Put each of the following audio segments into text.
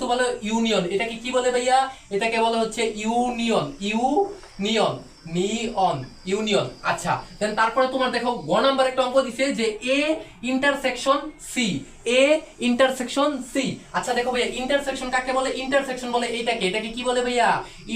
কিন্তু বলে ইউনিয়ন। এটাকে কি বলে ভাইয়া? এটাকে বলে হচ্ছে ইউনিয়ন, ইউনিয়ন, নিয়ন, ইউনিয়ন। আচ্ছা দেন তারপরে তোমার দেখো গ নাম্বার একটা অঙ্ক দিছে যে A intersection C, A intersection C. আচ্ছা দেখো ভাইয়া ইন্টারসেকশন কাকে বলে? ইন্টারসেকশন বলে এইটাকে, এটাকে কি বলে ভাইয়া?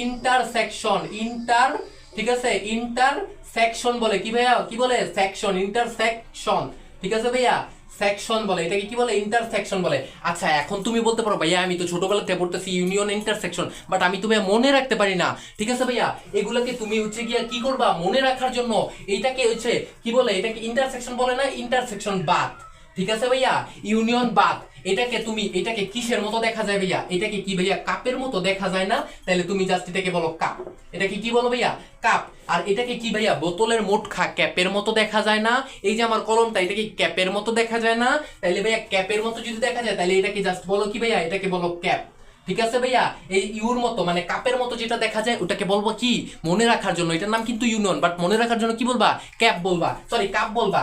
ইন্টারসেকশন, ইন্টার, ঠিক আছে, ইন্টারসেকশন বলে কি ভাইয়া? কি বলে? সেকশন, ইন্টারসেকশন, ঠিক আছে ভাইয়া, সেকশন বলে এটাকে, কি বলে? ইন্টারসেকশন বলে। আচ্ছা এখন তুমি বলতে পারো ভাইয়া আমি তো ছোটবেলা থেকে পড়তেছি ইউনিয়ন ইন্টারসেকশন, বাট আমি তো ভাইয়া মনে রাখতে পারি না। ঠিক আছে ভাইয়া, এগুলোকে তুমি হচ্ছে গিয়া কি করবা মনে রাখার জন্য, এইটাকে হচ্ছে কি বলে? এটাকে ইন্টারসেকশন বলে না, ইন্টারসেকশন বাদ। ঠিক আছে ভাইয়া, ইউনিয়ন বাদ। এটাকে তুমি, এটাকে কিসের মতো দেখা যায় ভাইয়া? এটাকে কি ভাইয়া কাপের মতো দেখা যায় না? তাহলে তুমি জাস্ট এটাকে বলো কাপ। এটাকে কি বলো ভাইয়া? কাপ। আর এটাকে কি ভাইয়া বোতলের মোটখা ক্যাপের মতো দেখা যায় না? এই যে আমার কলমটা, এটাকে ক্যাপের মতো দেখা যায় না? তাইলে ভাইয়া ক্যাপের মতো যদি দেখা যায় তাহলে এটাকে জাস্ট বলো কি ভাইয়া? এটাকে বলো ক্যাপ। ঠিক আছে ভাইয়া, এই ইউর মতো মানে কাপের মতো যেটা দেখা যায় ওটাকে বলবো কি মনে রাখার জন্য, এটার নাম কিন্তু ইউনিয়ন, বাট মনে রাখার জন্য কি বলবা? ক্যাপ বলবা, সরি কাপ বলবা।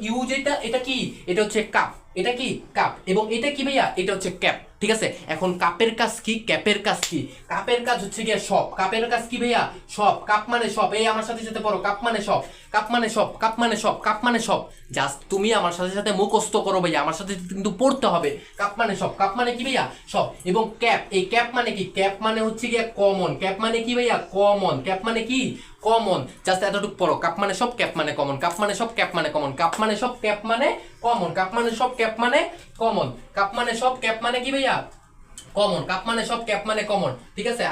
ইউ যেটা, এটা কি? এটা হচ্ছে কাপ, এটা কি কাপ, এবং এটা কি ভাইয়া? এটা হচ্ছে ক্যাপ। ঠিক আছে, এখন কাপের কাজ কি, ক্যাপের কাজ কি? কাপের কাজ হচ্ছে গিয়ে সব। কাপের কাজ কি ভাইয়া? সব। কাপ মানে সব। এই আমার সাথে সাথে পড়ো, কাপ মানে সব, কাপ মানে সব, কাপ মানে সব, কাপ মানে সব। জাস্ট তুমি আমার সাথে সাথে মুখস্থ করো ভাইয়া, আমার সাথে কিন্তু পড়তে হবে। কাপ মানে সব, কাপ মানে কি ভাইয়া? সব। এবং ক্যাপ, এই ক্যাপ মানে কি? ক্যাপ মানে হচ্ছে গিয়ে কমন। ক্যাপ মানে কি ভাইয়া? কমন। ক্যাপ মানে কি? কমন। জাস্ট এতটুকু পড়ো, কাপ মানে সব, ক্যাপ মানে কমন, কাপ মানে সব, ক্যাপ মানে কমন, কাপ মানে সব, ক্যাপ মানে কমন, কাপ মানে সব, ক্যাপ মানে কমন, কাপ মানে সব, ক্যাপ মানে কি ভাইয়া? কমন। কাপ মানে সব, ক্যাপ মানে কমন। ঠিক আছে।